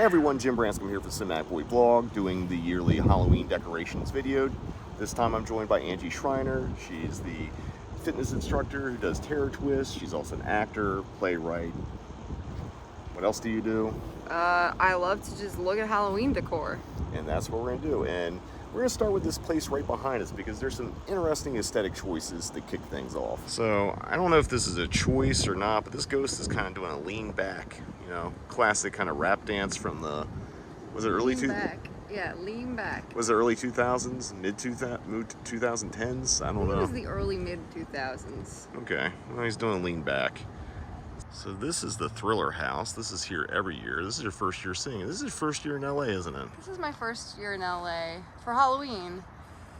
Hey everyone, Jim Branscombe here for Cinematic Boy Vlog, doing the yearly Halloween decorations video. This time I'm joined by Angie Shriner. She's the fitness instructor who does terror twists. She's also an actor, playwright. What else do you do? I love to just look at Halloween decor. And that's what we're gonna do. And we're gonna start with this place right behind us because there's some interesting aesthetic choices to kick things off. So I don't know if this is a choice or not, but this ghost is kind of doing a lean back, you know, classic kind of rap dance from the, was it early Lean back. Yeah, lean back. Was it early 2000s, mid 2010s? I don't know. It was the early mid 2000s. Okay, well he's doing a lean back. So this is the Thriller house. This is here every year. This is your first year seeing it. This is your first year in LA, isn't it? This is my first year in LA for Halloween.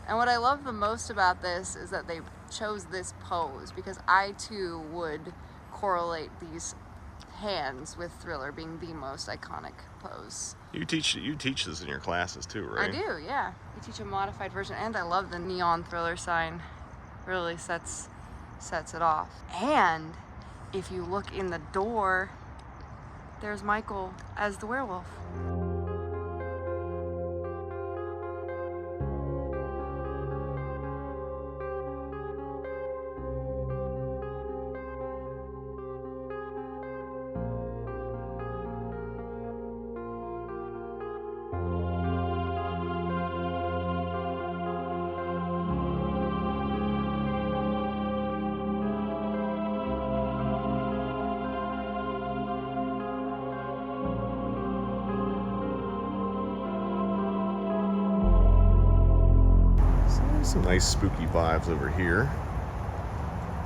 And what I love the most about this is that they chose this pose because I too would correlate these hands with Thriller being the most iconic pose. You teach this in your classes too, right? I do, yeah. We teach a modified version, and I love the neon Thriller sign. Really sets it off. And if you look in the door, there's Michael as the werewolf. Some nice spooky vibes over here.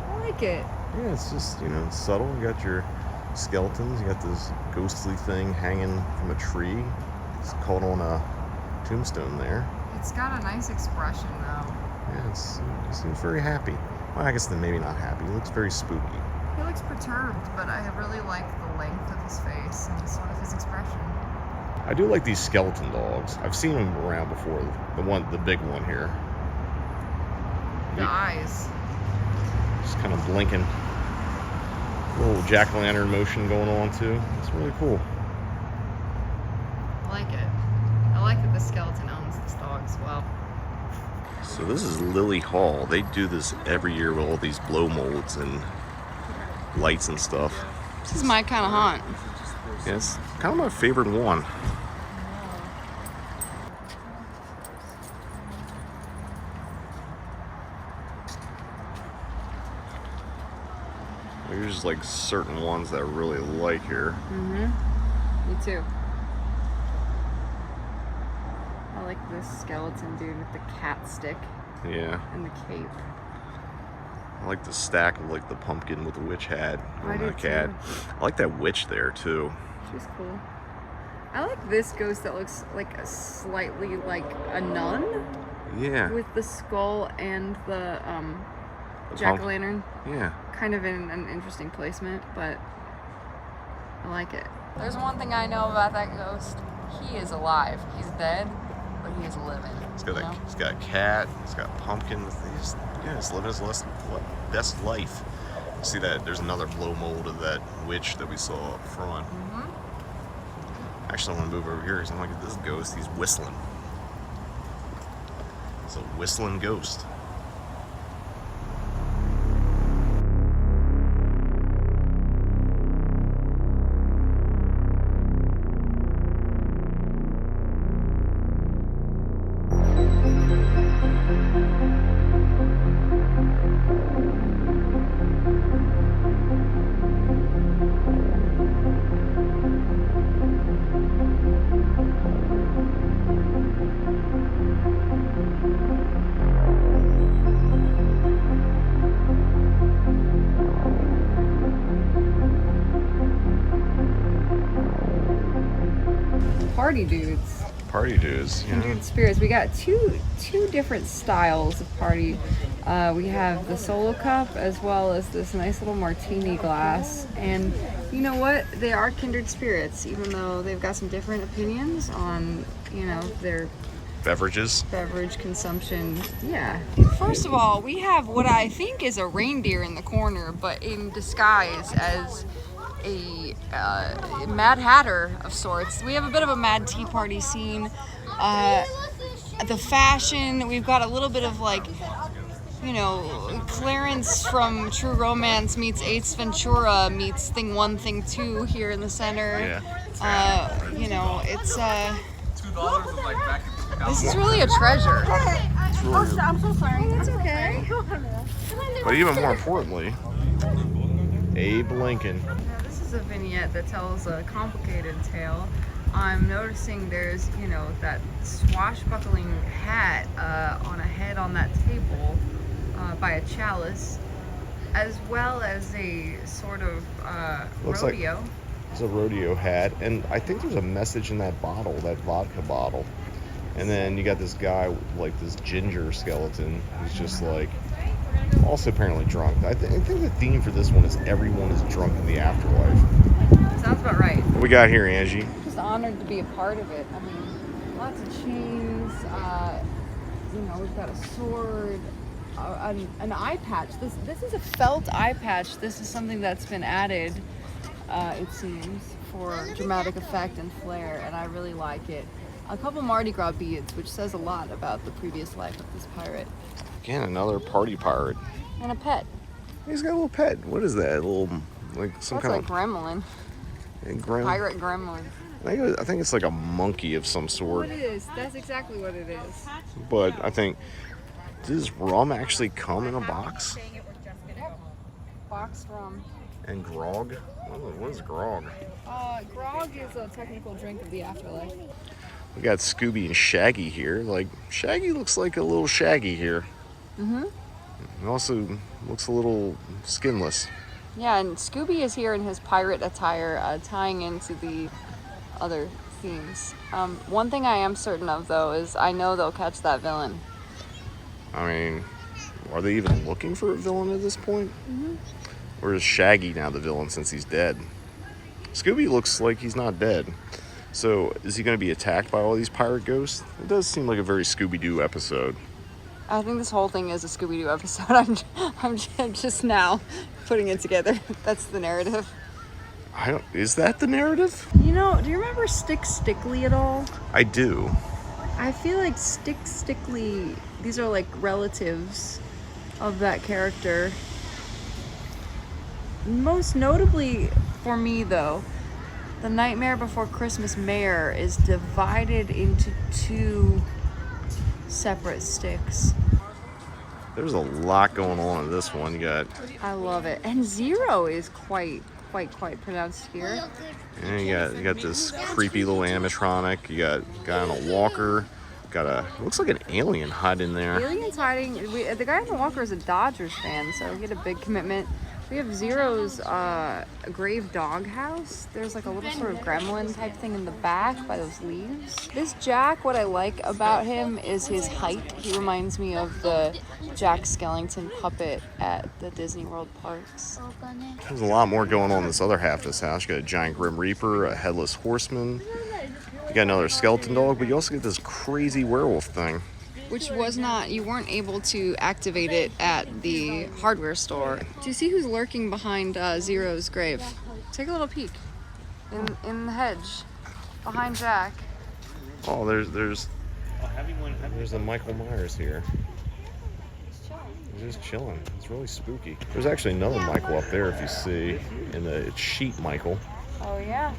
I like it. Yeah, it's just, you know, it's subtle. You got your skeletons, you got this ghostly thing hanging from a tree. It's caught on a tombstone there. It's got a nice expression though. Yeah, it seems very happy. Well, I guess then maybe not happy. It looks very spooky. He looks perturbed, but I really like the length of his face and sort of his expression. I do like these skeleton dogs. I've seen them around before. The big one here. The eyes. Just kind of blinking. A little jack-o'-lantern motion going on too. It's really cool. I like it. I like that the skeleton owns this dog as well. So this is Lily Hall. They do this every year with all these blow molds and lights and stuff. This is my kind of haunt. Yeah, it's kind of my favorite one. There's just like certain ones that I really like here. Mm-hmm. Me too. I like this skeleton dude with the cat stick. Yeah. And the cape. I like the stack of like the pumpkin with the witch hat and the cat. Too. I like that witch there too. She's cool. I like this ghost that looks like slightly like a nun. Yeah. With the skull and the jack-o'-lantern. Yeah. Kind of in an interesting placement, but I like it. There's one thing I know about that ghost. He is alive. He's dead, but he is living. He's got a cat. He's got pumpkins. He's living his best life. See that? There's another blow mold of that witch that we saw up front. Mm-hmm. Actually, I want to move over here because I'm like, this ghost. He's whistling. It's a whistling ghost. Party dudes. Party dudes. Yeah. Kindred spirits. We got two different styles of party. We have the solo cup as well as this nice little martini glass. And you know what? They are kindred spirits, even though they've got some different opinions on, you know, their beverage consumption. Yeah. First of all, we have what I think is a reindeer in the corner, but in disguise as a Mad Hatter of sorts. We have a bit of a Mad Tea Party scene. The fashion, we've got a little bit of like, you know, Clarence from True Romance meets Ace Ventura meets Thing 1, Thing 2 here in the center. Yeah. You know, it's this is really a treasure. Really, I'm so sorry. It's okay. but even more importantly, Abe Lincoln. Now, this is a vignette that tells a complicated tale. I'm noticing there's, you know, that swashbuckling hat on a head on that table by a chalice, as well as a sort of Looks rodeo. like it's a rodeo hat, and I think there's a message in that bottle, that vodka bottle. And then you got this guy with like this ginger skeleton who's just like also apparently drunk. I think the theme for this one is everyone is drunk in the afterlife. Sounds about right. What we got here, Angie? Just honored to be a part of it. I mean, lots of chains. You know, we've got a sword, an eye patch. This is a felt eye patch. This is something that's been added, it seems, for dramatic effect and flair, and I really like it. A couple Mardi Gras beads, which says a lot about the previous life of this pirate. Again, another party pirate. And a pet. He's got a little pet. What is that? A little, like some That's kind like of gremlin. Pirate gremlin. I think it's like a monkey of some sort. What it is. That's exactly what it is. But I think, does rum actually come in a box? Boxed rum. And grog? What is grog? Grog is a technical drink of the afterlife. We got Scooby and Shaggy here. Like, Shaggy looks like a little Shaggy here. Mm-hmm. It also looks a little skinless. Yeah, and Scooby is here in his pirate attire, tying into the other themes. One thing I am certain of, though, is I know they'll catch that villain. I mean, are they even looking for a villain at this point? Mm-hmm. Or is Shaggy now the villain since he's dead? Scooby looks like he's not dead. So, is he going to be attacked by all these pirate ghosts? It does seem like a very Scooby-Doo episode. I think this whole thing is a Scooby-Doo episode. I'm just now putting it together. That's the narrative. Is that the narrative? You know, do you remember Stickly at all? I do. I feel like Stickly, these are like relatives of that character. Most notably for me, though, the Nightmare Before Christmas mayor is divided into two separate sticks. There's a lot going on in this one. You got... I love it. And Zero is quite pronounced here. And you got this creepy little animatronic. You got a guy on a walker. Got looks like an alien hiding there. Alien's hiding. The guy on the walker is a Dodgers fan, so we get a big commitment. We have Zero's grave doghouse. There's like a little sort of gremlin type thing in the back by those leaves. This Jack, what I like about him is his height. He reminds me of the Jack Skellington puppet at the Disney World parks. There's a lot more going on in this other half of this house. You got a giant Grim Reaper, a headless horseman. You got another skeleton dog, but you also get this crazy werewolf thing. Which was not, you weren't able to activate it at the hardware store. Do you see who's lurking behind Zero's grave? Take a little peek. In the hedge, behind Jack. Oh, there's a Michael Myers here. He's just chilling. It's really spooky. There's actually another Michael up there if you see, it's Sheet Michael. Oh yeah.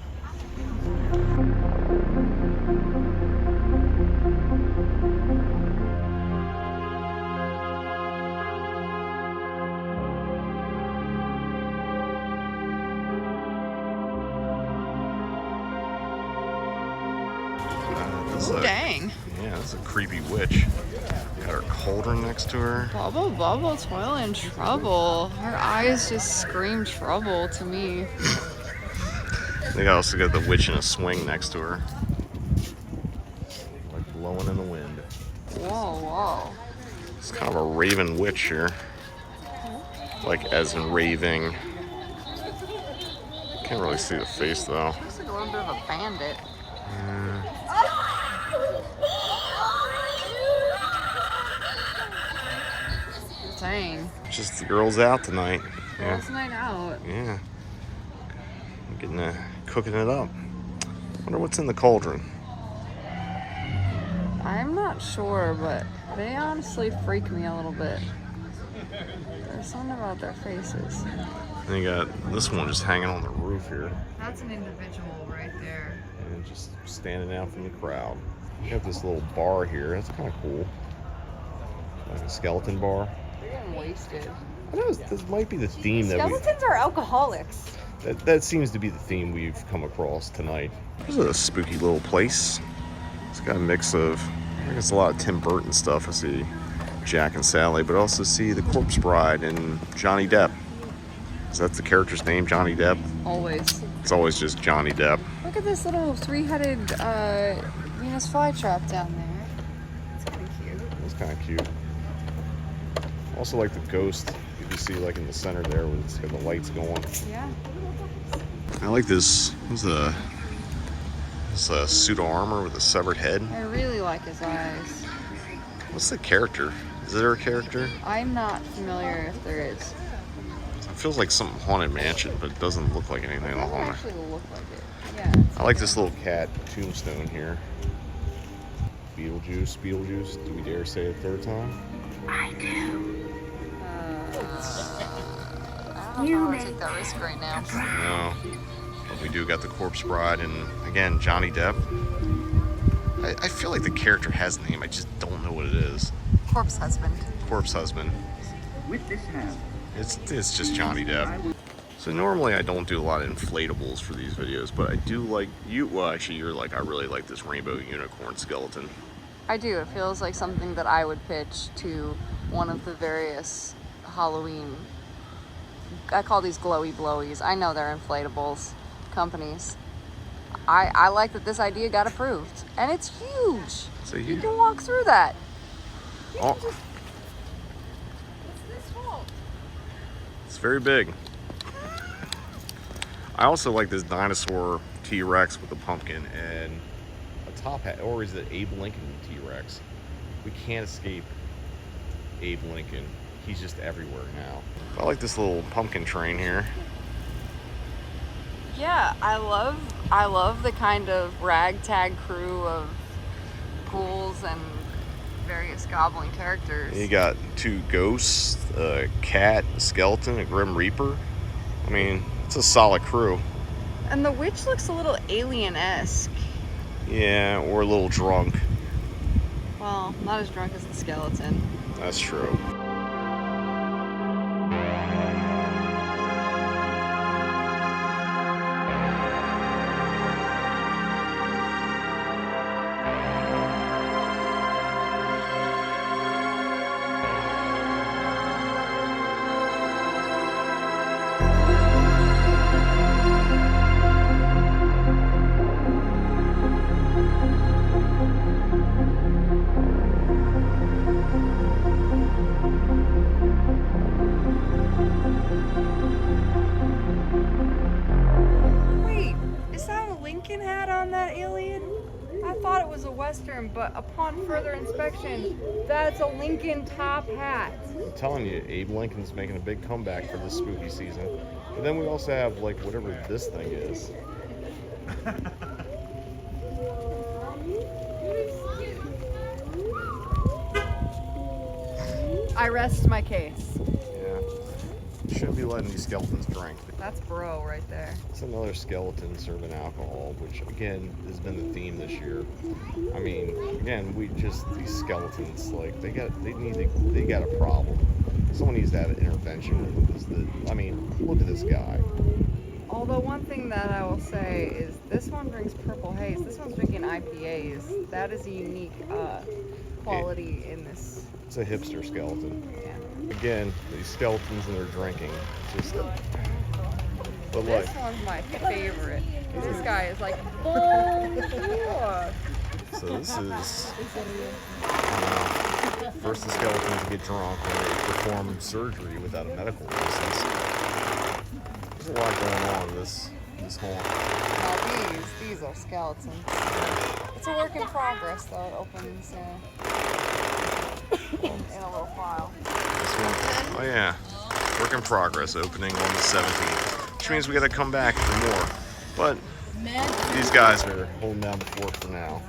Dang. Yeah, that's a creepy witch. Got her cauldron next to her. Bubble, toil in trouble. Her eyes just scream trouble to me. They also got the witch in a swing next to her. Like blowing in the wind. Whoa. It's kind of a raven witch here. Like as in raving. Can't really see the face though. Looks like a little bit of a bandit. Dang. Just the girls out tonight. Girls' night out. Yeah. getting cooking it up. Wonder what's in the cauldron. I'm not sure, but they honestly freak me a little bit. There's something about their faces. And you got this one just hanging on the roof here. That's an individual right there. And just standing out from the crowd. You got this little bar here. That's kind of cool. Like a skeleton bar. They're getting wasted. I know this might be the theme that Skeletons are alcoholics. that seems to be the theme we've come across tonight. This is a spooky little place. It's got a mix of, I guess, a lot of Tim Burton stuff. I see Jack and Sally, but I also see the Corpse Bride and Johnny Depp. So that's the character's name, Johnny Depp? Always. It's always just Johnny Depp. Look at this little three-headed Venus flytrap down there. It's kind of cute. It's kind of cute. Also like the ghost you see like in the center there where it's got the lights going. Yeah. I like this. This suit of armor with a severed head. I really like his eyes. What's the character? Is there a character? I'm not familiar if there is. It feels like some haunted mansion, but it doesn't look like anything It in the doesn't haunted. actually look like it. Yeah. I like this little cat tombstone here. Beetlejuice. Do we dare say it a third time? I do. I don't know how to take that risk right now. No. But we do got the Corpse Bride and, again, Johnny Depp. I feel like the character has a name. I just don't know what it is. Corpse husband. Corpse husband. With this hand. It's just Johnny Depp. So normally I don't do a lot of inflatables for these videos, but I do like well actually you're like, I really like this rainbow unicorn skeleton. I do. It feels like something that I would pitch to one of the various Halloween, I call these glowy blowies. I know they're inflatables companies. I like that this idea got approved. And it's huge. So You can walk through that. Oh, It's this tall. it's very big. I also like this dinosaur T-Rex with a pumpkin and a top hat, or is it Abe Lincoln T-Rex? We can't escape Abe Lincoln. He's just everywhere now. I like this little pumpkin train here. Yeah, I love the kind of ragtag crew of ghouls and various goblin characters. You got two ghosts, a cat, a skeleton, a grim reaper. I mean, it's a solid crew. And the witch looks a little alien-esque. Yeah, or a little drunk. Well, not as drunk as the skeleton. That's true. Wait, is that a Lincoln hat on that alien? I thought it was a Western, but upon further inspection, that's a Lincoln top hat. I'm telling you, Abe Lincoln's making a big comeback for this spooky season. But then we also have, like, whatever this thing is. I rest my case. Yeah. Shouldn't be letting these skeletons drink. That's bro right there. It's another skeleton serving alcohol, which again has been the theme this year. I mean, again, these skeletons, like they got a problem. Someone needs to have an intervention with this. I mean, look at this guy. Although one thing that I will say is this one drinks purple haze. This one's drinking IPAs. That is a unique quality in this. It's a hipster skeleton. Yeah. Again, these skeletons and their drinking. Just. But This like, one's my favorite. This guy is like, bonjour. so this is first the skeletons get drunk when they perform surgery without a medical license. There's a lot going on in this haunt. Now these are skeletons. It's a work in progress though. It opens in a little file. This one, oh yeah, work in progress, opening on the 17th, which means we got to come back for more. But these guys are holding down the fort for now.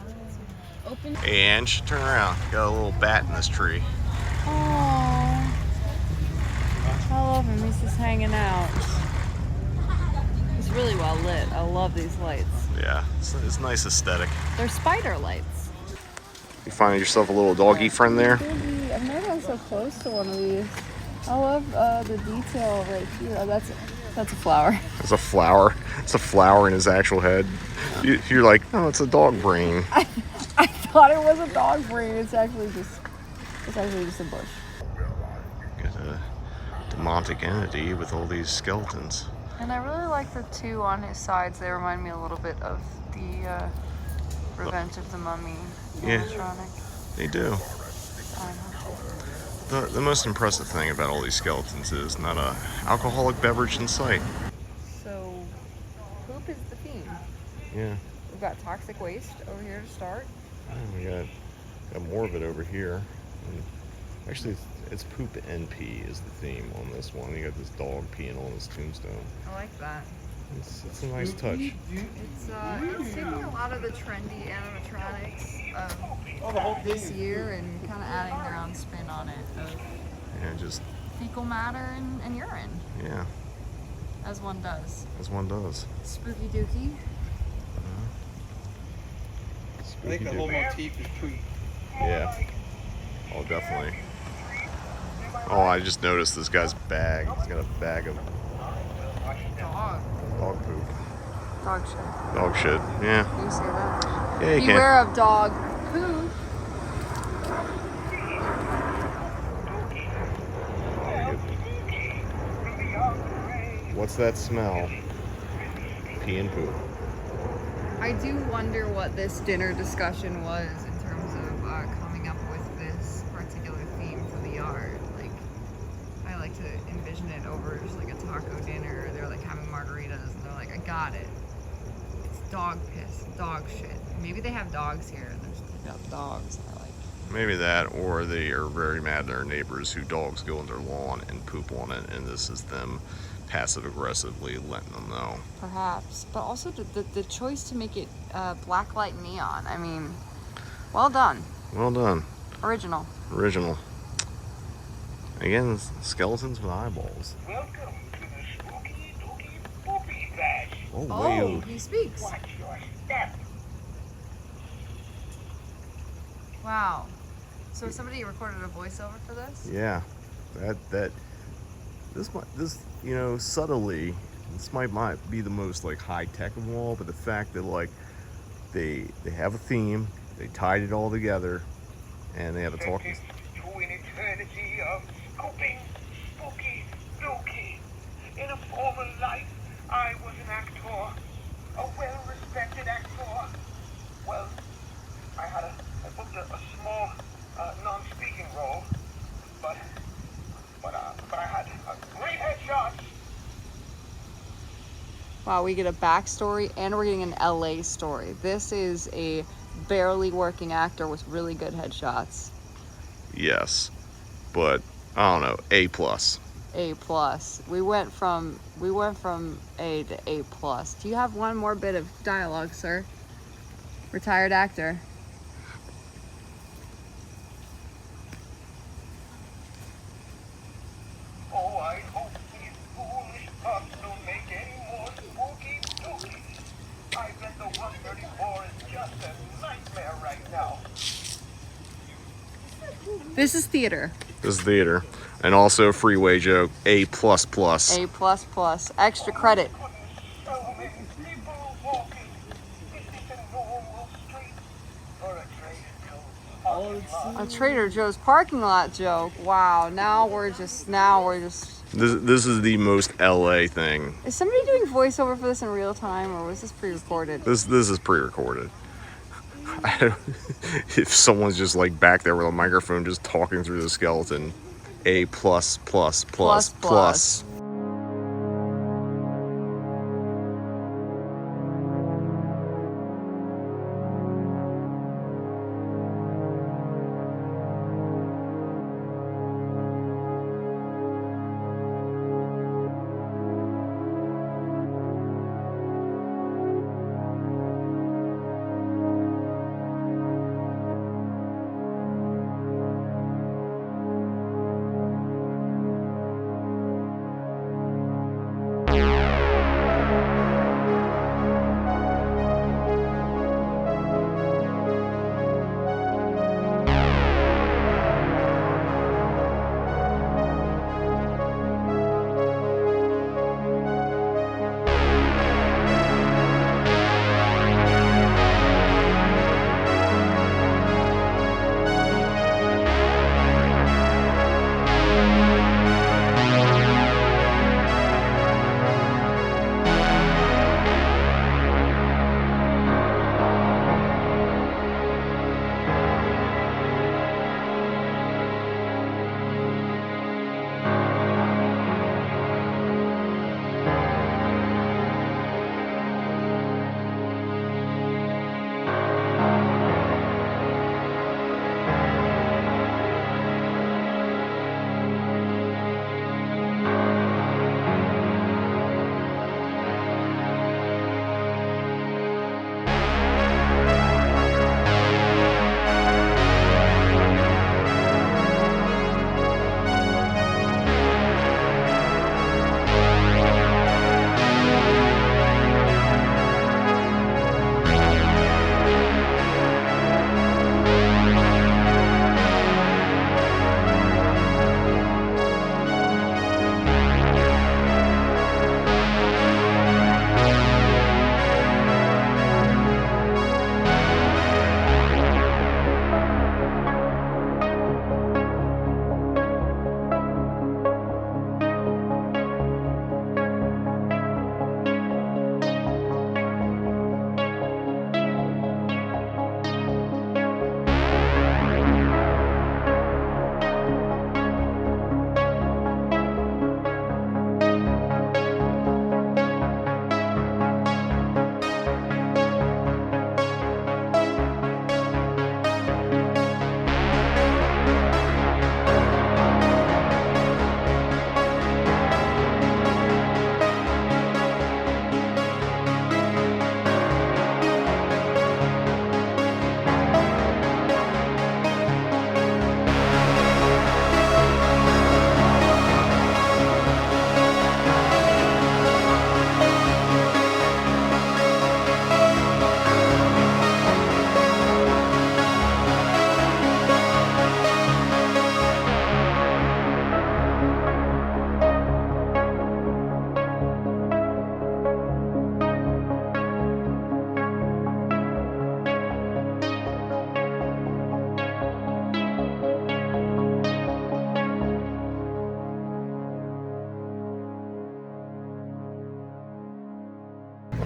Hey, Ange, turn around. Got a little bat in this tree. Aww. I love him. He's just hanging out. It's really well lit. I love these lights. Yeah, it's nice aesthetic. They're spider lights. You find yourself a little doggy friend there? I've never been so close to one of these. I love the detail right here. Oh, that's a flower. It's a flower. It's a flower in his actual head. You're like, oh, it's a dog brain. I thought it was a dog brain. It's actually just a bush. Get a demonic entity with all these skeletons. And I really like the two on his sides. They remind me a little bit of the Revenge of the Mummy animatronic. They do. The most impressive thing about all these skeletons is not a alcoholic beverage in sight. So, poop is the theme. Yeah. We've got toxic waste over here to start. We got more of it over here. And actually, it's poop and pee is the theme on this one. You got this dog peeing on his tombstone. I like that. It's a nice touch. It's taking a lot of the trendy animatronics of this year and kind of adding their own spin on it. Yeah, just Fecal matter and urine. Yeah. As one does. As one does. Spooky dookie. I think the whole motif is poop. Yeah. Oh, definitely. Oh, I just noticed this guy's bag. He's got a bag of dog poop. Dog shit. Dog shit. Yeah. You say that. Yeah, you can. Beware of dog poo. What's that smell? Pee and poop. I do wonder what this dinner discussion was in terms of coming up with this particular theme for the art. Like, I like to envision it over just like a taco dinner. They're like having margaritas and they're like, I got it. It's dog piss, dog shit. Maybe they have dogs here and they're just picking up dogs. And they're like, Maybe that, or they are very mad at their neighbors who dogs go on their lawn and poop on it, and this is them passive-aggressively letting them know. perhaps. But also the choice to make it blacklight neon. I mean, well done. Well done. Original. Original. Again, skeletons with eyeballs. Welcome to the spooky dookie poopy bash. Oh, Oh, wait. he speaks. Watch your step. Wow. So somebody recorded a voiceover for this? Yeah. This you know, subtly, this might be the most like high tech of them all, but the fact that like they have a theme, they tied it all together, and they have a talking. Sentenced to an eternity of scooping spooky dookie. In a former life, I was an actor, a well-respected actor. Well, I booked a small non-speaking role, but I had a great headshot. Wow, we get a backstory and we're getting an LA story. This is a barely working actor with really good headshots. Yes, but I don't know. A+. A plus. We went from A to A plus. Do you have one more bit of dialogue, sir? Retired actor. Oh, I hope these foolish pups don't make any more spooky dookies. I bet the 134 is just a nightmare right now. This is theater. This is theater, and also freeway joke. A++. A plus plus. Extra credit. So many people walking. Is this a normal street or a Trader Joe's parking lot? A Trader Joe's parking lot joke. Wow. Now we're just. This is the most LA thing. Is somebody doing voiceover for this in real time, or was this pre-recorded? This is pre-recorded. If someone's just like back there with a microphone just talking through the skeleton. A++++++. Plus.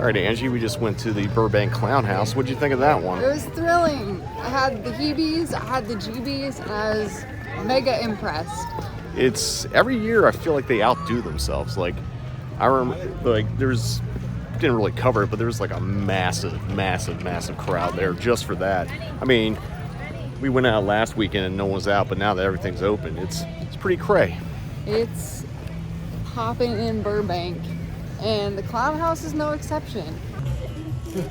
All right, Angie, we just went to the Burbank Clown House. What'd you think of that one? It was thrilling. I had the heebies, I had the jeebies, and I was mega impressed. It's every year I feel like they outdo themselves. Like I remember, like didn't really cover it, but there was like a massive crowd there just for that. I mean, we went out last weekend and no one was out, but now that everything's open, it's pretty cray. It's popping in Burbank, and the Clown House is no exception. What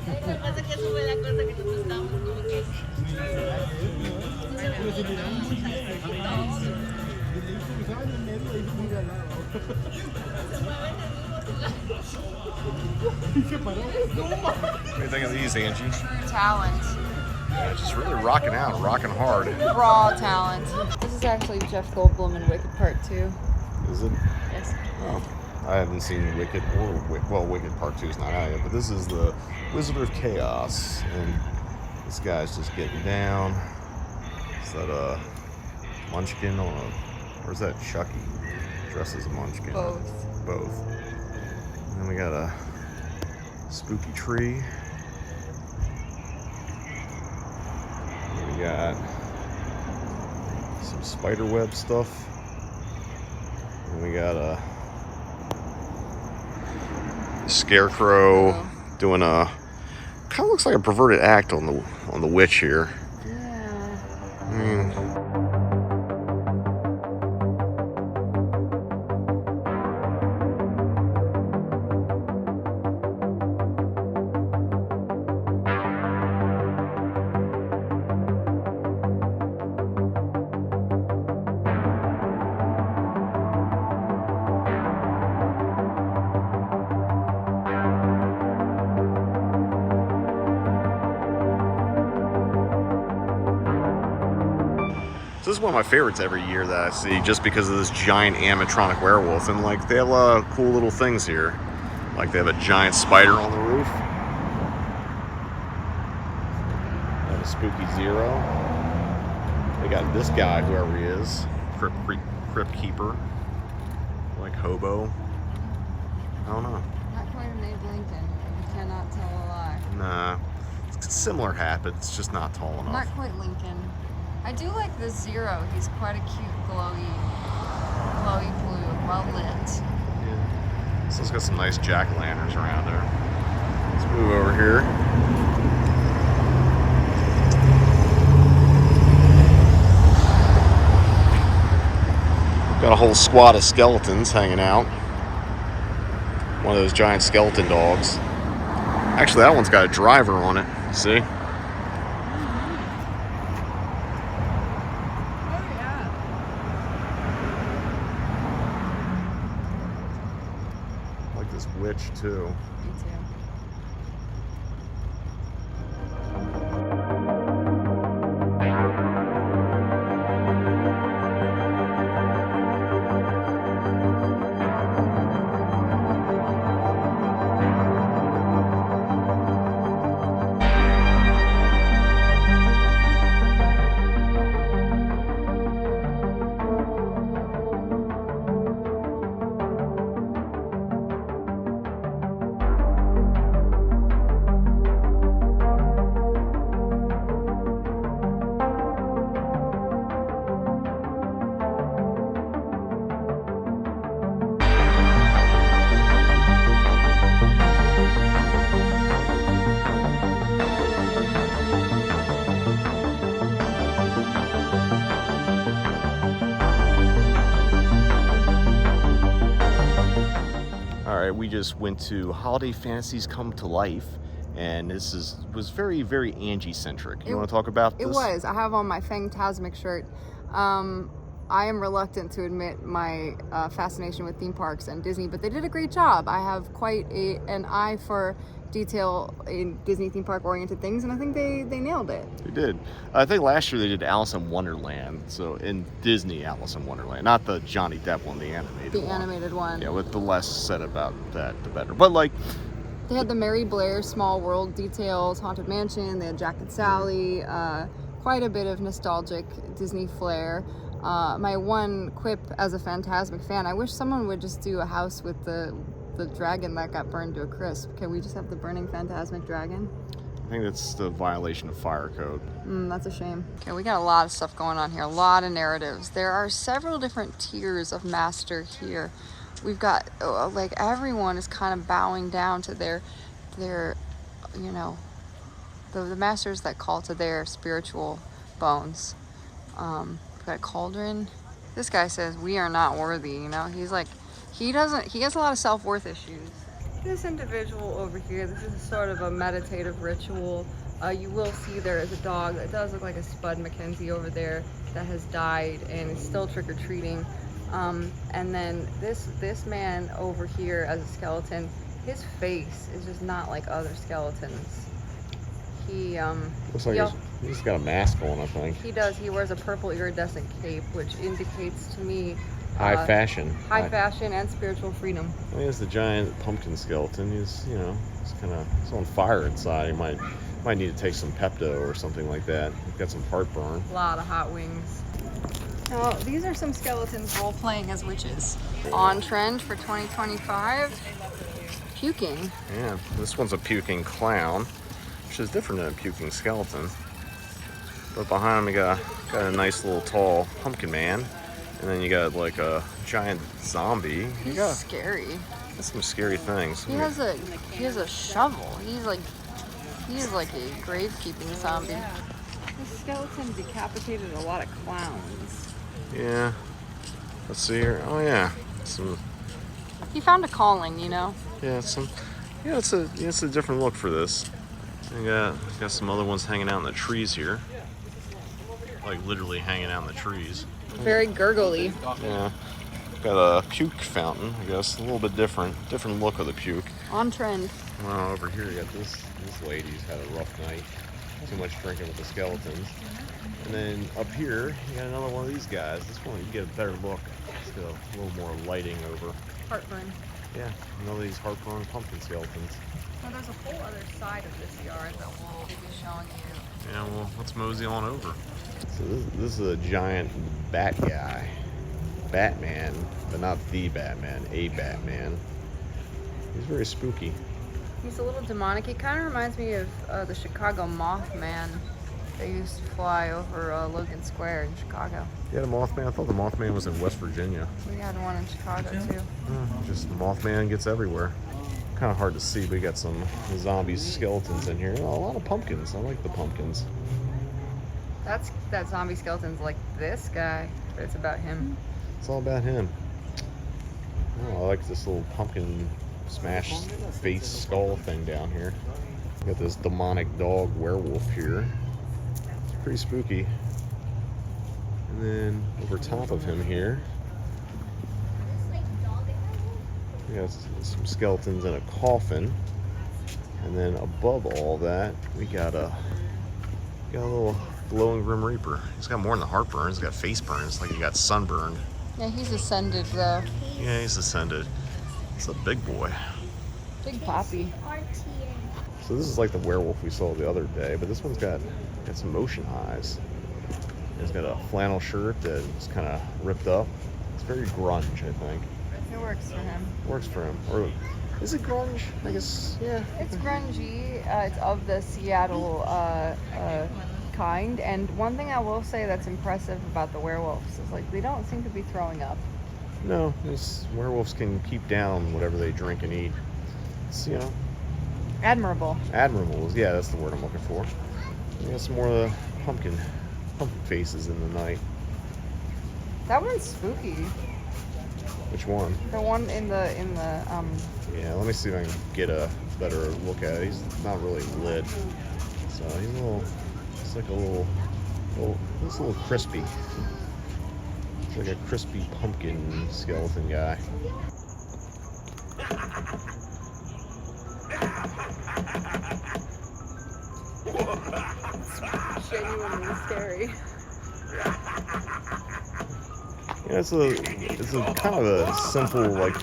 do you think of these, Angie? True talent. Yeah, just really rocking out, rocking hard. Raw talent. This is actually Jeff Goldblum in Wicked Part 2. Is it? Yes. Oh, I haven't seen Wicked or Wicked Part 2 is not out yet, but this is the Wizard of Chaos, and this guy's just getting down. Is that Munchkin or is that Chucky dressed as a Munchkin? Both. And then we got a spooky tree. And we got some spider web stuff. And we got a scarecrow doing a kind of looks like a perverted act on the witch here. Yeah. I mean, so this is one of my favorites every year that I see, just because of this giant animatronic werewolf, and like they have a lot of cool little things here. Like they have a giant spider on the roof. They have a spooky Zero. They got this guy, whoever he is, Crypt Keeper, like hobo. I don't know. Not quite an Abe Lincoln. You cannot tell a lie. Nah, it's a similar hat, but it's just not tall enough. Not quite Lincoln. I do like the Zero. He's quite a cute, glowy blue, well lit. Yeah. So it's got some nice jack-o'-lanterns around there. Let's move over here. Got a whole squad of skeletons hanging out. One of those giant skeleton dogs. Actually, that one's got a driver on it. See? Witch too. Me too. We just went to Holiday Fantasies Come to Life, and this was very, very Angie centric. You want to talk about this? It was. I have on my Fantasmic shirt. I am reluctant to admit my fascination with theme parks and Disney, but they did a great job. I have quite an eye for detail in Disney theme park oriented things, and I think they nailed it. They did. I think last year they did Alice in Wonderland, so in Disney Alice in Wonderland, not the Johnny Depp one, the animated one. The animated one. Yeah, with the less said about that, the better. But like, they had the Mary Blair Small World details, Haunted Mansion, they had Jack and Sally, quite a bit of nostalgic Disney flair. My one quip as a Fantasmic fan, I wish someone would just do a house with the the dragon that got burned to a crisp. Can we just have the burning phantasmic dragon? I think that's the violation of fire code. That's a shame. Okay, we got a lot of stuff going on here, a lot of narratives. There are several different tiers of master here. We've got, like, everyone is kind of bowing down to their you know, the masters that call to their spiritual bones. We've got a cauldron. This guy says we are not worthy, you know. He's like, he has a lot of self-worth issues. This individual over here, this is sort of a meditative ritual. You will see there is a dog that does look like a Spud Mackenzie over there that has died and is still trick-or-treating. And then this man over here as a skeleton, his face is just not like other skeletons. He looks like he's got a mask on, I think. He does. He wears a purple iridescent cape, which indicates to me High fashion. High fashion and spiritual freedom. I mean, it's the giant pumpkin skeleton. He's, you know, he's on fire inside. He might need to take some Pepto or something like that. He's got some heartburn. A lot of hot wings. Now, these are some skeletons role-playing as witches. On trend for 2025, puking. Yeah, this one's a puking clown, which is different than a puking skeleton. But behind him, you got a nice little tall pumpkin man. And then you got like a giant zombie. He's scary. That's some scary things. He has a shovel. He's like a grave-keeping zombie. This skeleton decapitated a lot of clowns. Yeah. Let's see here. Oh yeah. He found a calling, you know. Yeah, it's a different look for this. You got some other ones hanging out in the trees here. Like literally hanging out in the trees. Very gurgly. Yeah. Got a puke fountain, I guess. A little bit different look of the puke. On trend. Well, over here you got this lady's had a rough night. Too much drinking with the skeletons. And then up here, you got another one of these guys. This one, you get a better look. It's got a little more lighting over. Heartburn. Yeah, another of these heartburn pumpkin skeletons. Well, there's a whole other side of this yard that we'll be showing you. Yeah, well, let's mosey on over. So this is a giant bat guy. Batman, but not the Batman, a Batman. He's very spooky. He's a little demonic. He kind of reminds me of the Chicago Mothman. They used to fly over Logan Square in Chicago. You had a Mothman? I thought the Mothman was in West Virginia. We had one in Chicago too. Just Mothman gets everywhere. Kind of hard to see, but we got some zombie skeletons in here. Oh, a lot of pumpkins. I like the pumpkins. That zombie skeleton's like this guy, but it's about him. It's all about him. Oh, I like this little pumpkin smash face skull thing down here. Got this demonic dog werewolf here. It's pretty spooky. And then over top of him here, we got some skeletons in a coffin. And then above all that, we got a little glowing Grim Reaper. He's got more than the heartburn. He's got face burns, like he got sunburned. Yeah, he's ascended though. Yeah, he's ascended. It's a big boy. Big poppy. So this is like the werewolf we saw the other day, but this one's got some motion eyes. He's got a flannel shirt that's kind of ripped up. It's very grunge, I think. It works for him. Works for him. Or is it grunge? I guess, yeah. It's grungy. It's of the Seattle kind. And one thing I will say that's impressive about the werewolves is like they don't seem to be throwing up. No, these werewolves can keep down whatever they drink and eat. It's, you know. Admirable. Admirable, yeah, that's the word I'm looking for. We got some more of the pumpkin faces in the night. That one's spooky. Which one? The one in the Yeah, let me see if I can get a better look at it. He's not really lit. So he's like a little crispy. It's like a crispy pumpkin skeleton guy. It's genuinely scary. Yeah, it's a kind of a simple, like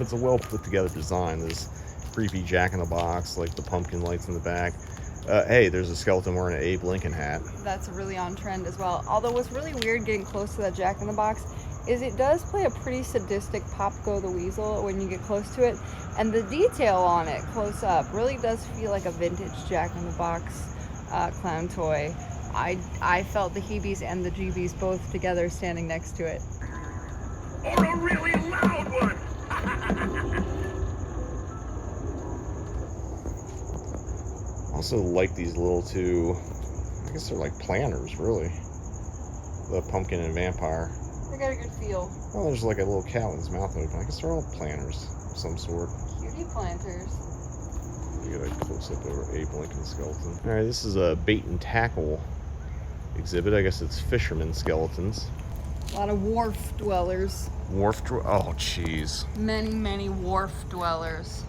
it's a well put together design. This creepy Jack in the Box, like the pumpkin lights in the back. Hey, there's a skeleton wearing an Abe Lincoln hat. That's really on trend as well. Although what's really weird getting close to that Jack in the Box is it does play a pretty sadistic Pop Go the Weasel when you get close to it, and the detail on it close up really does feel like a vintage Jack in the Box clown toy. I felt the heebies and the jeebies both together standing next to it. Or a really loud one. Also like these little two, I guess they're like planters, really. The pumpkin and vampire. They got a good feel. Oh, there's like a little cat with his mouth open. I guess they're all planters of some sort. Cutie planters. You get a close up of Abe Lincoln skeleton. All right, this is a bait and tackle exhibit. I guess it's fisherman skeletons. A lot of wharf dwellers. Oh, jeez. Many wharf dwellers.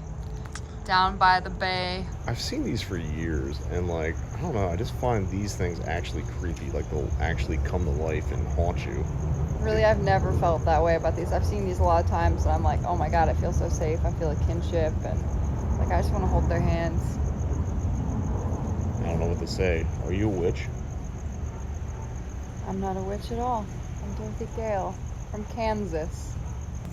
Down by the bay. I've seen these for years, and like, I don't know, I just find these things actually creepy. Like, they'll actually come to life and haunt you. Really, I've never felt that way about these. I've seen these a lot of times, and I'm like, oh my god, I feel so safe. I feel a kinship, and like, I just want to hold their hands. I don't know what to say. Are you a witch? I'm not a witch at all. I'm Dorothy Gale from Kansas.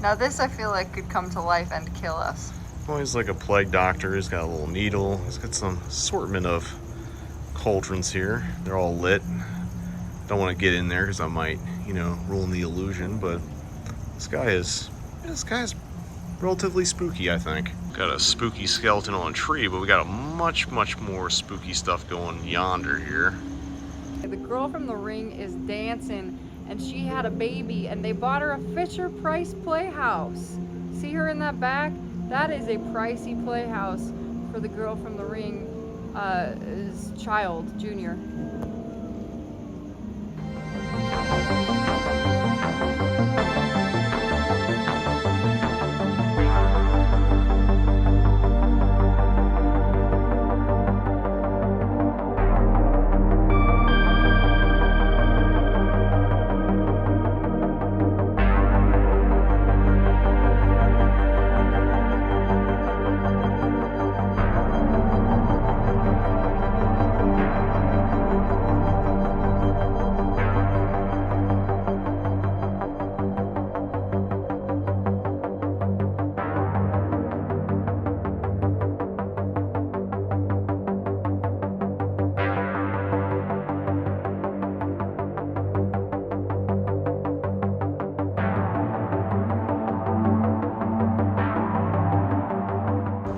Now this, I feel like, could come to life and kill us. Well, he's like a plague doctor. He's got a little needle. He's got some assortment of cauldrons here. They're all lit. Don't want to get in there because I might, you know, ruin the illusion. But this guy is relatively spooky, I think. Got a spooky skeleton on a tree, but we got a much more spooky stuff going yonder here. The girl from The Ring is dancing, and she had a baby, and they bought her a Fisher-Price playhouse. See her in that back? That is a pricey playhouse for the girl from The Ring, his child, Junior.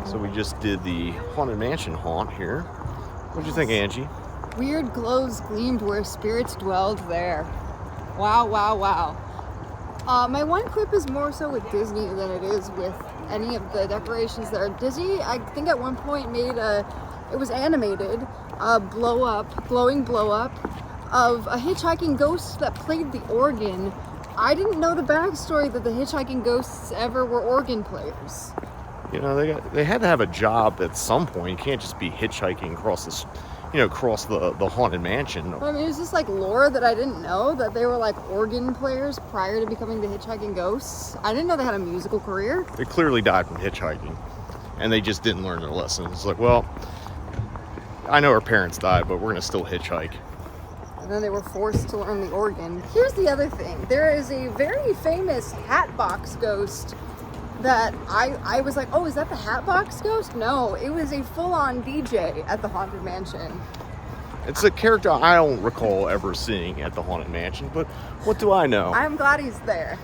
So we just did the Haunted Mansion haunt here. What'd you think, Angie? Weird glows gleamed where spirits dwelled there. Wow. My one quip is more so with Disney than it is with any of the decorations that are Disney. I think at one point made it was animated, glowing blow up of a hitchhiking ghost that played the organ. I didn't know the backstory that the hitchhiking ghosts ever were organ players. You know, they had to have a job at some point. You can't just be hitchhiking across this, you know, across the Haunted Mansion. I mean, it was just like lore that I didn't know, that they were like organ players prior to becoming the hitchhiking ghosts. I didn't know they had a musical career. They clearly died from hitchhiking, and they just didn't learn their lesson. It's like, well, I know our parents died, but we're gonna still hitchhike. And then they were forced to learn the organ. Here's the other thing. There is a very famous Hatbox ghost that I was like, oh, is that the Hatbox ghost? No, it was a full-on DJ at the Haunted Mansion. It's a character I don't recall ever seeing at the Haunted Mansion, but what do I know? I'm glad he's there.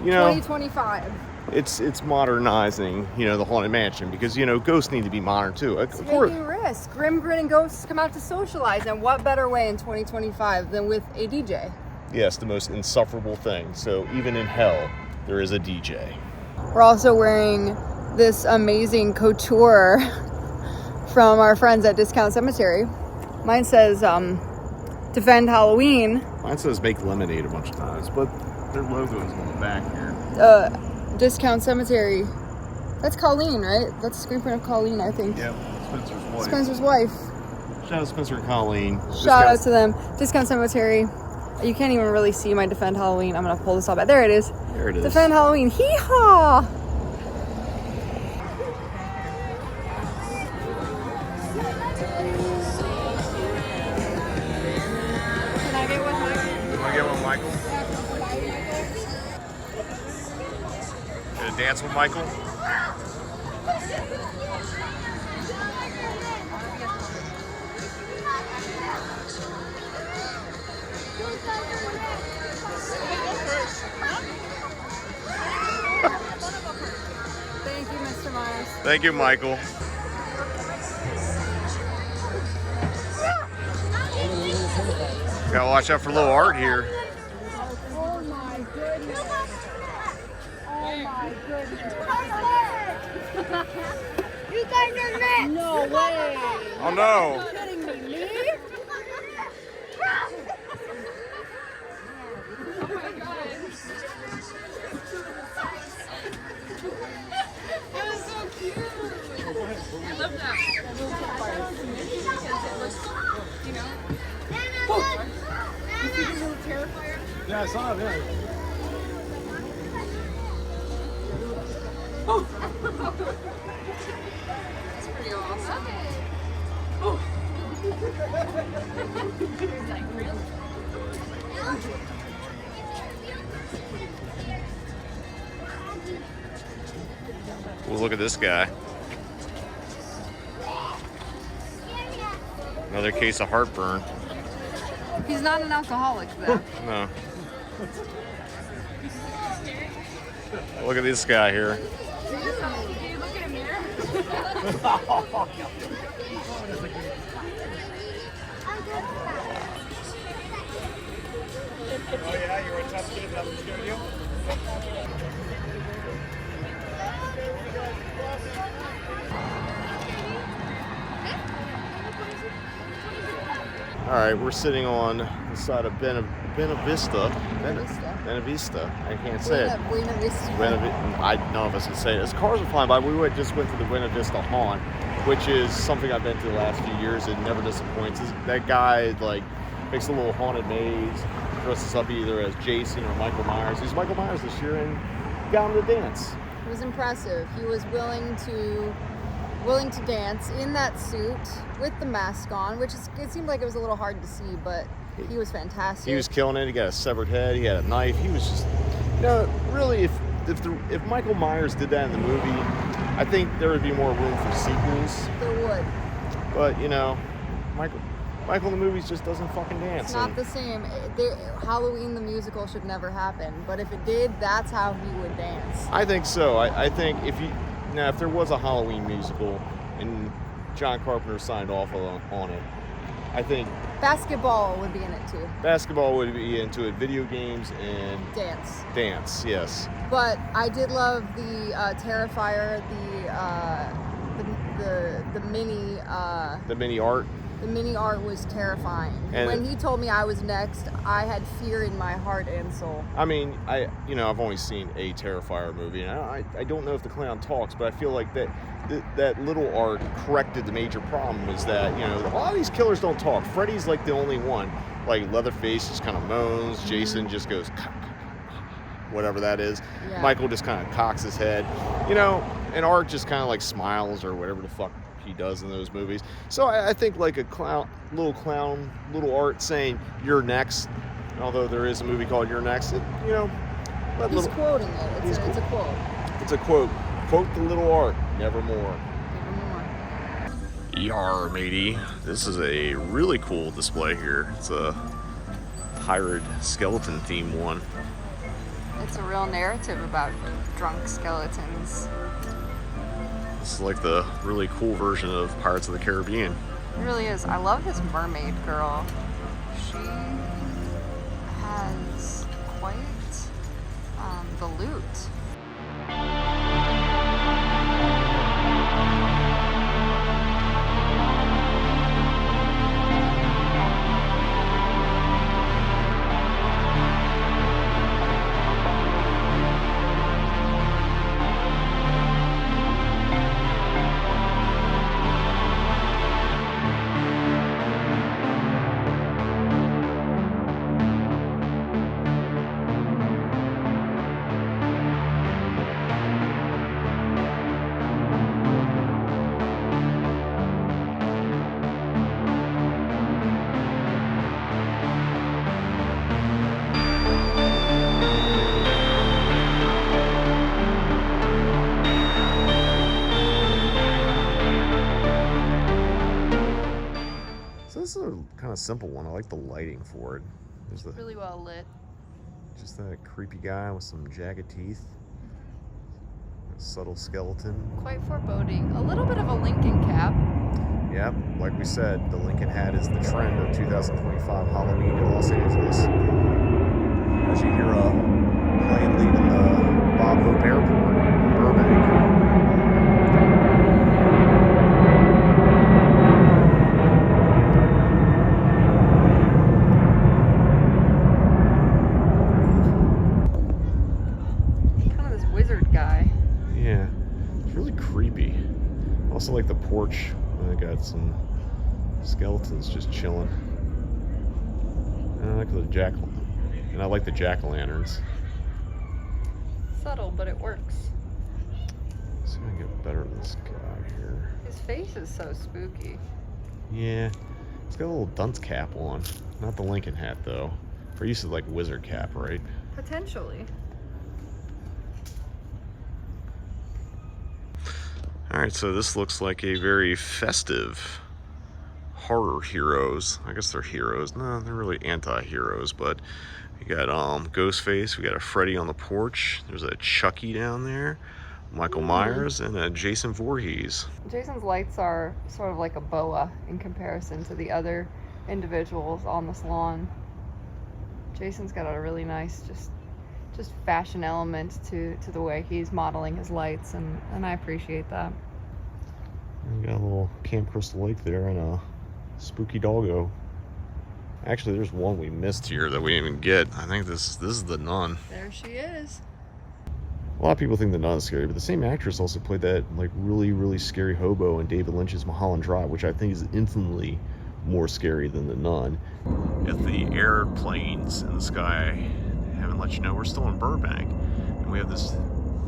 You know, 2025. It's modernizing, you know, the Haunted Mansion, because, you know, ghosts need to be modern too. It's taking risks. Grim Grinning Ghosts come out to socialize, and what better way in 2025 than with a DJ? Yes, the most insufferable thing. So even in hell, there is a DJ. We're also wearing this amazing couture from our friends at Discount Cemetery. Mine says, Defend Halloween. Mine says make lemonade a bunch of times, but their logo is on the back here. Discount Cemetery. That's Colleen, right? That's a screen print of Colleen, I think. Yep, Spencer's wife. Spencer's wife. Shout out Spencer and Colleen. Shout out to them. Discount Cemetery. You can't even really see my Defend Halloween. I'm going to pull this off. There it is. There it is. Defend Halloween. Hee-haw! Can I get one, Michael? You want to get one, Michael? dance with Michael? Thank you, Mr. Myers. Thank you, Michael. Gotta watch out for little Art here. Oh my goodness. Oh my goodness. You guys are next. No way. Oh no. Are you kidding me? Me? Yeah, I saw it, yeah. That's pretty awesome. Well, look at this guy. Another case of heartburn. He's not an alcoholic, though. No. Look at this guy here. Do you look in a mirror? Oh yeah, you're a tough kid, nothing scared you? All right, we're sitting on the side of Benavista. I can't say it. Buena Vista. None of us can say it. As cars are flying by, just went to the Buena Vista Haunt, which is something I've been to the last few years. It never disappoints. That guy like makes a little haunted maze, dresses up either as Jason or Michael Myers. He's Michael Myers this year and got him to dance. It was impressive. He was willing to dance in that suit with the mask on, which it seemed like it was a little hard to see, but he was fantastic. He was killing it. He got a severed head. He had a knife. He was just, really, if Michael Myers did that in the movie, I think there would be more room for sequels. There would. But Michael in the movies just doesn't fucking dance. It's not the same. Halloween the musical should never happen, but if it did, that's how he would dance. I think so. I think if there was a Halloween musical and John Carpenter signed off on it, I think basketball would be in it too. Basketball would be into it. Video games and dance. Yes. But I did love the Terrifier, the mini. The mini art. The mini art was terrifying. And when he told me I was next, I had fear in my heart and soul. I mean, I've only seen a Terrifier movie, and I don't know if the clown talks, but I feel like that little art corrected the major problem. Is that a lot of these killers don't talk. Freddy's like the only one. Like Leatherface just kind of moans. Jason just goes whatever that is. Yeah. Michael just kind of cocks his head. And Art just kind of like smiles or whatever the fuck he does in those movies. So I think like a little Art saying "You're next," although there is a movie called "You're Next." He's quoting it. It's a quote. It's a quote. Quote the little Art. Nevermore. Yar, matey. This is a really cool display here. It's a pirate skeleton themed one. It's a real narrative about drunk skeletons. This is like the really cool version of Pirates of the Caribbean. It really is. I love this mermaid girl. She has quite the loot. So this is a kind of simple one. I like the lighting for it. There's the Really well lit. just that creepy guy with some jagged teeth. A subtle skeleton. Quite foreboding. A little bit of a Lincoln cap. Yep, like we said, the Lincoln hat is the trend of 2025 Halloween in Los Angeles. As you hear a plane leaving the Bob Hope Airport in Burbank. Kind of this wizard guy. Yeah, it's really creepy. Also like the porch. I got some skeletons just chilling. And I like the jack-o'-lanterns. Subtle, but it works. Let's see if I can get better at this guy here. His face is so spooky. Yeah, it's got a little dunce cap on. Not the Lincoln hat though. We're used to like wizard cap, right? Potentially. Alright, so this looks like a very festive horror heroes. I guess they're heroes. No, they're really anti-heroes, but you got Ghostface, we got a Freddy on the porch, there's a Chucky down there, Michael Myers, and a Jason Voorhees. Jason's lights are sort of like a boa in comparison to the other individuals on this lawn. Jason's got a really nice just fashion element to the way he's modeling his lights, and I appreciate that. We got a little Camp Crystal Lake there and a spooky doggo. Actually, there's one we missed here that we didn't even get. I think this is the nun. There she is. A lot of people think the nun's scary, but the same actress also played that like really scary hobo in David Lynch's Mulholland Drive, which I think is infinitely more scary than the nun. If the airplanes in the sky haven't let you know, we're still in Burbank, and we have this.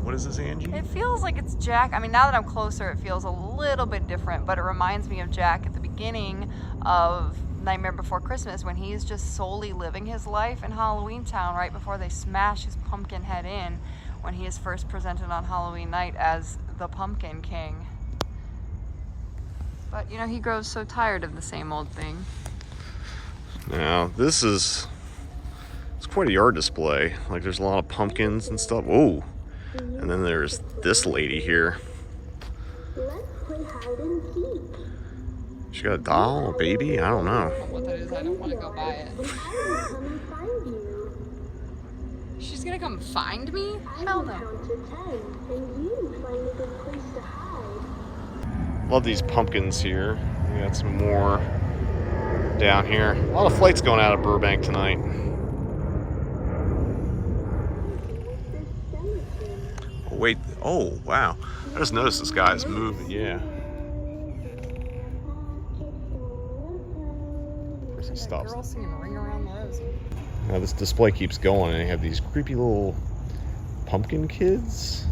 What is this, Angie? It feels like it's Jack. I mean, now that I'm closer, it feels a little bit different, but it reminds me of Jack at the beginning of Nightmare Before Christmas, when he's just solely living his life in Halloween Town right before they smash his pumpkin head in, when he is first presented on Halloween night as the Pumpkin King. But, you know, he grows so tired of the same old thing. Now, it's quite a yard display. Like, there's a lot of pumpkins and stuff. Oh, and then there's this lady here. Let's play hide and seek. She got a doll, a baby? I don't know. What that is, I don't want to go buy it. And I will come and find you. She's gonna come find me? Hell no. Count to 10, and you find a good place to hide. Love these pumpkins here. We got some more down here. A lot of flights going out of Burbank tonight. Oh, wait. Oh, wow. I just noticed this guy is moving. Yeah. Of course he stops. Girl singing Ring Around the Rosie. Now this display keeps going, and they have these creepy little pumpkin kids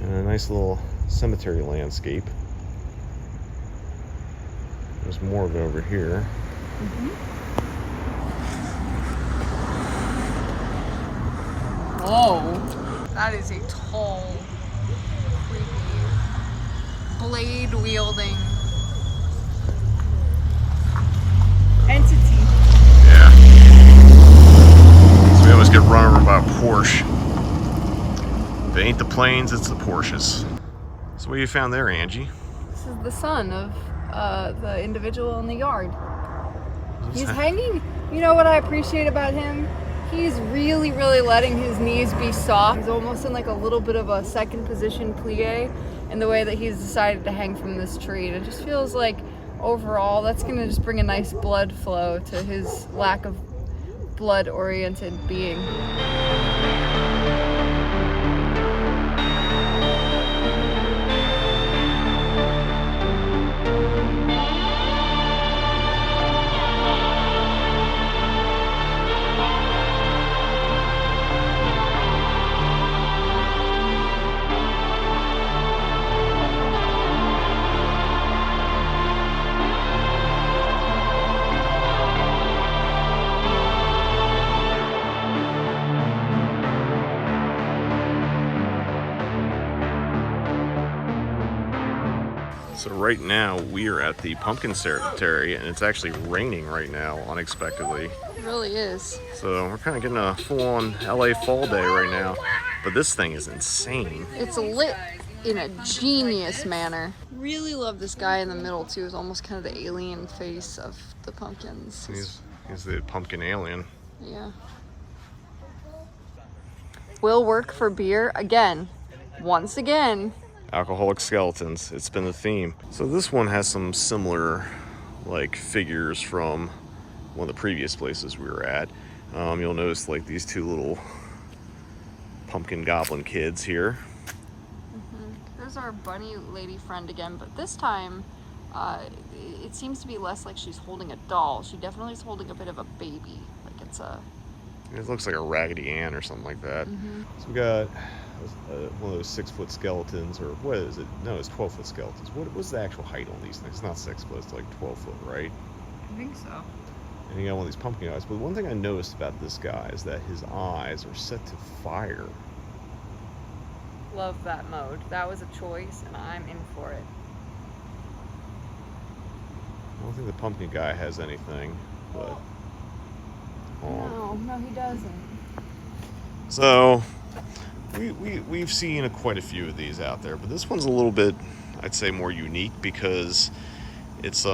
and a nice little cemetery landscape. There's more of it over here. Whoa. That is a tall, creepy, blade-wielding entity. Yeah. So we always get run over by a Porsche. If it ain't the planes, it's the Porsches. So what you found there, Angie? This is the son of the individual in the yard. He's hanging. You know what I appreciate about him? He's really letting his knees be soft. He's almost in like a little bit of a second position plie in the way that he's decided to hang from this tree. And it just feels like overall that's going to just bring a nice blood flow to his lack of blood-oriented being. So right now we are at the pumpkin cemetery, and it's actually raining right now, unexpectedly. It really is. So we're kind of getting a full-on LA fall day right now. But this thing is insane. It's lit in a genius manner. Really love this guy in the middle too. It's almost kind of the alien face of the pumpkins. He's the pumpkin alien. Yeah. Will work for beer again. Once again. Alcoholic skeletons. It's been the theme. So this one has some similar like figures from one of the previous places we were at. You'll notice like these two little pumpkin goblin kids here. There's our bunny lady friend again, but this time it seems to be less like she's holding a doll. She definitely is holding a bit of a baby. Like it's a... It looks like a Raggedy Ann or something like that. So we got one of those 6-foot skeletons, or what is it? No, it's 12-foot skeletons. What's the actual height on these things? It's not 6 foot, it's like 12 foot, right? I think so. And you got one of these pumpkin eyes. But one thing I noticed about this guy is that his eyes are set to fire. Love that mode. That was a choice, and I'm in for it. I don't think the pumpkin guy has anything, but... No, he doesn't. So, we've seen quite a few of these out there, but this one's a little bit, I'd say, more unique because it's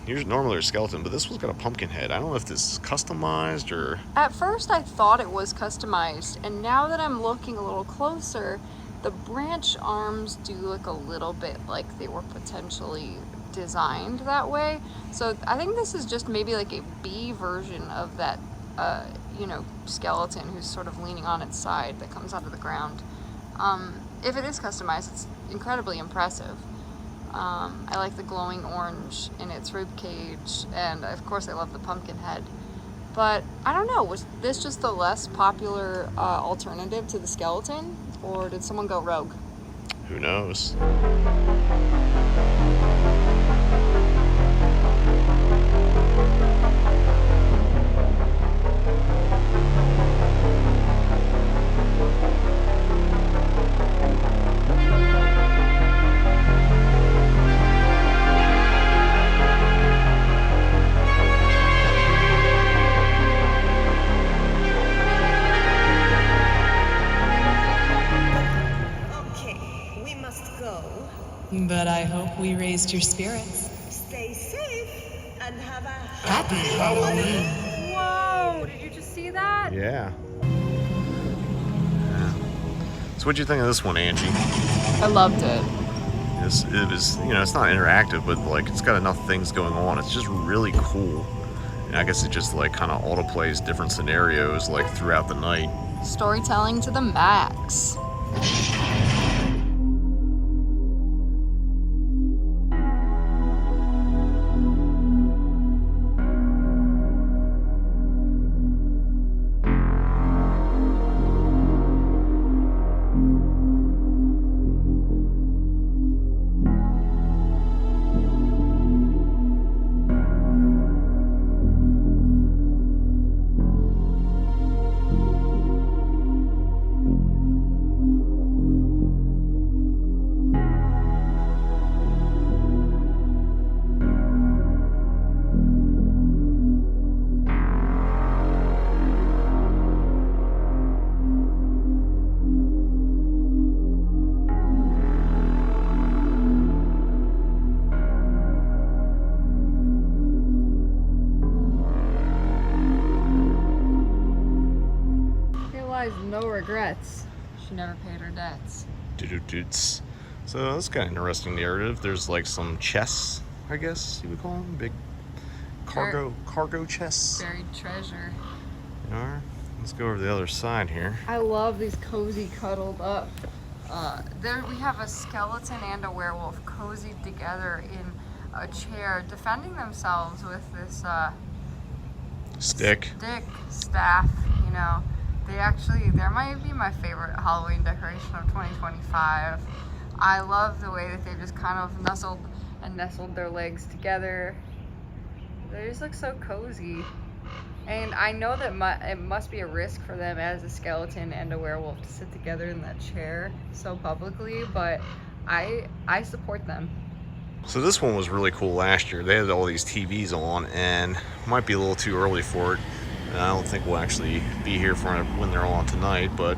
usually normally a skeleton, but this one's got a pumpkin head. I don't know if this is customized or... At first I thought it was customized, and now that I'm looking a little closer, the branch arms do look a little bit like they were potentially designed that way. So I think this is just maybe like a B version of that skeleton who's sort of leaning on its side that comes out of the ground. If it is customized, it's incredibly impressive. I like the glowing orange in its rib cage, and of course I love the pumpkin head. But I don't know, was this just the less popular alternative to the skeleton, or did someone go rogue? Who knows? But I hope we raised your spirits. Stay safe and have a Happy Halloween! Whoa, did you just see that? Yeah. So what'd you think of this one, Angie? I loved it. It was, it's not interactive, but like it's got enough things going on. It's just really cool. And I guess it just like kind of auto-plays different scenarios like throughout the night. Storytelling to the max. No regrets. She never paid her debts. Doo-doo-doots. So that's kind of interesting narrative. There's like some chests, I guess you would call them, big cargo chests. Buried treasure. Let's go over to the other side here. I love these cozy cuddled up. There we have a skeleton and a werewolf cozied together in a chair, defending themselves with this Stick staff. There might be my favorite Halloween decoration of 2025. I love the way that they just kind of nestled their legs together. They just look so cozy. And I know that it must be a risk for them as a skeleton and a werewolf to sit together in that chair so publicly, but I support them. So this one was really cool last year. They had all these TVs on, and might be a little too early for it. And I don't think we'll actually be here for when they're on tonight, but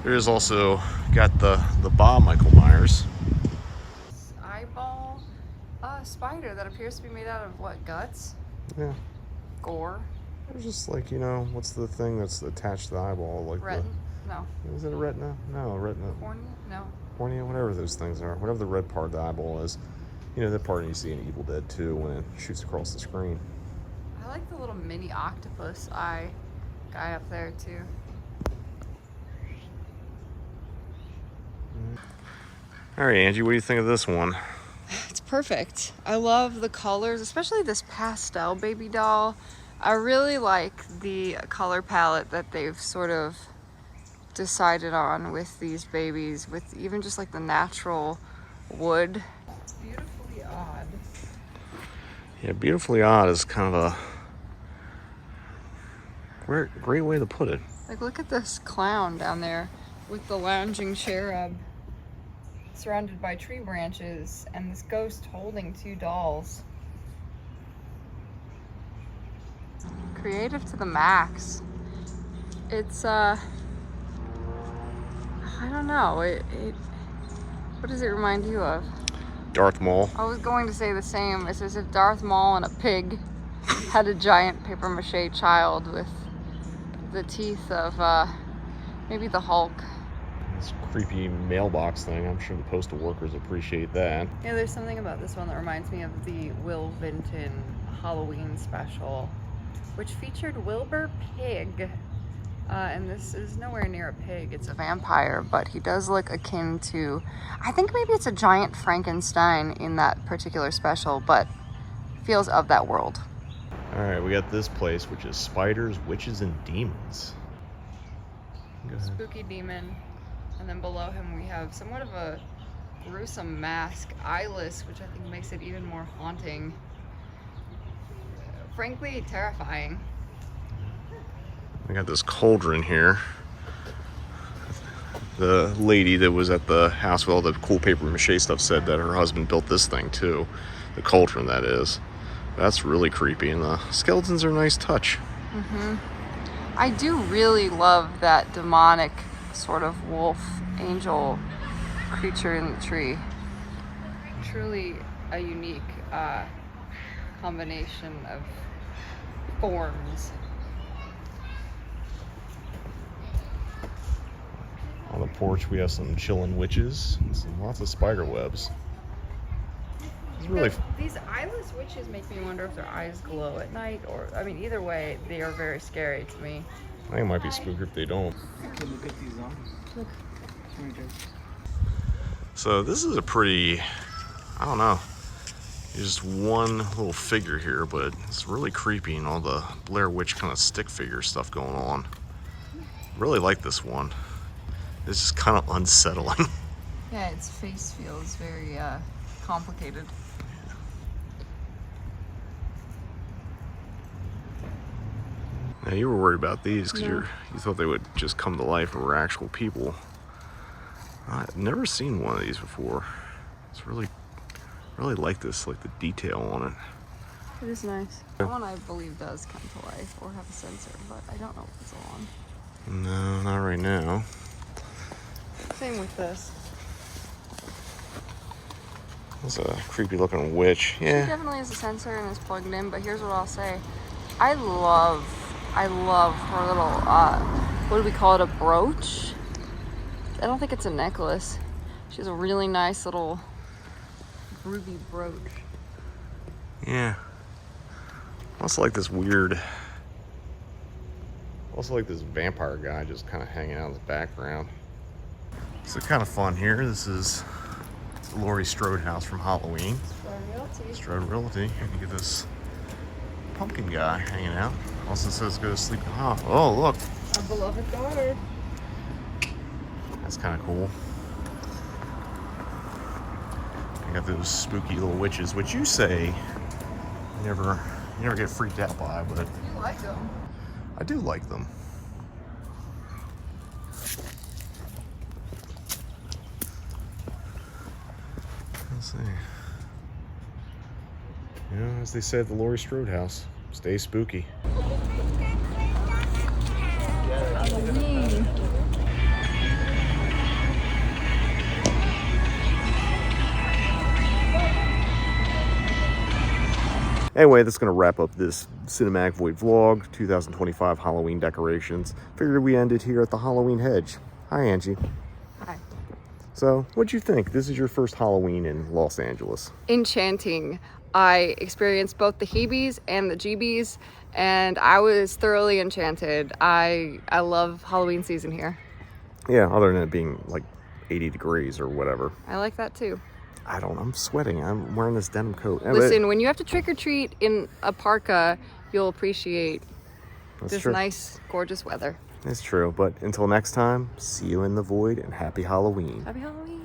there is also got the Bob Michael Myers. Eyeball spider that appears to be made out of what, guts? Yeah. Gore? It was just like, you know, what's the thing that's attached to the eyeball? Like Retina? No. Is it a retina? No, a retina. Cornea? No. Cornea, whatever those things are. Whatever the red part of the eyeball is. You know, that part you see in Evil Dead 2 when it shoots across the screen. I like the little mini octopus eye guy up there too. All right, Angie, what do you think of this one? It's perfect. I love the colors, especially this pastel baby doll. I really like the color palette that they've sort of decided on with these babies, with even just like the natural wood. It's beautifully odd. Yeah, beautifully odd is kind of a great way to put it. Like, look at this clown down there with the lounging cherub surrounded by tree branches and this ghost holding two dolls. Creative to the max. It's I don't know, what does it remind you of? Darth Maul. I was going to say the same. It's as if Darth Maul and a pig had a giant paper mache child with the teeth of maybe the Hulk. This creepy mailbox thing. I'm sure the postal workers appreciate that. Yeah, there's something about this one that reminds me of the Will Vinton Halloween special, which featured Wilbur Pig. And this is nowhere near a pig, it's a vampire, but he does look akin to, I think maybe it's a giant Frankenstein in that particular special, but feels of that world. All right, we got this place, which is Spiders, Witches, and Demons. Go ahead. Spooky demon. And then below him we have somewhat of a gruesome mask, eyeless, which I think makes it even more haunting. Frankly, terrifying. We got this cauldron here. The lady that was at the house with all the cool paper mache stuff said that her husband built this thing too. The cauldron, that is. That's really creepy, and the skeletons are a nice touch. I do really love that demonic sort of wolf angel creature in the tree. Truly a unique combination of forms. On the porch, we have some chillin' witches and lots of spider webs. It's really These eyeless witches make me wonder if their eyes glow at night, or, I mean, either way, they are very scary to me. I think it might be spooky if they don't. Look at these Look. So this is a pretty, I don't know, there's just one little figure here, but it's really creepy and all the Blair Witch kind of stick figure stuff going on. Really like this one. It's just kind of unsettling. Yeah, its face feels very complicated. Now you were worried about these because No. you thought they would just come to life and were actual people. I've never seen one of these before. It's really like this, like the detail on it. It is nice. That one I believe does come to life or have a sensor, but I don't know if it's on. No, not right now. Same with this. That's a creepy looking witch. It Yeah. definitely has a sensor and is plugged in, but here's what I'll say. I love her little, what do we call it, a brooch? I don't think it's a necklace. She has a really nice little ruby brooch. Yeah. Also like this weird, this vampire guy just kind of hanging out in the background. So kind of fun here. This is Laurie Strode house from Halloween. Strode Realty. And you get this pumpkin guy hanging out. Also says go to sleep in the house. Oh, look. Our beloved daughter. That's kind of cool. You got those spooky little witches, which you say you never get freaked out by, but You like them. I do like them. Let's see. know, as they say at the Laurie Strode House, stay spooky. Anyway, that's going to wrap up this Cinematic Void vlog, 2025 Halloween decorations. Figured we ended here at the Halloween Hedge. Hi, Angie. Hi. So, what'd you think? This is your first Halloween in Los Angeles. Enchanting. I experienced both the heebies and the jeebies, and I was thoroughly enchanted. I love Halloween season here. Yeah, other than it being like 80 degrees or whatever. I like that too. I'm sweating. I'm wearing this denim coat. Listen, when you have to trick or treat in a parka, you'll appreciate this nice, gorgeous weather. It's true, but until next time, see you in the void and happy Halloween. Happy Halloween.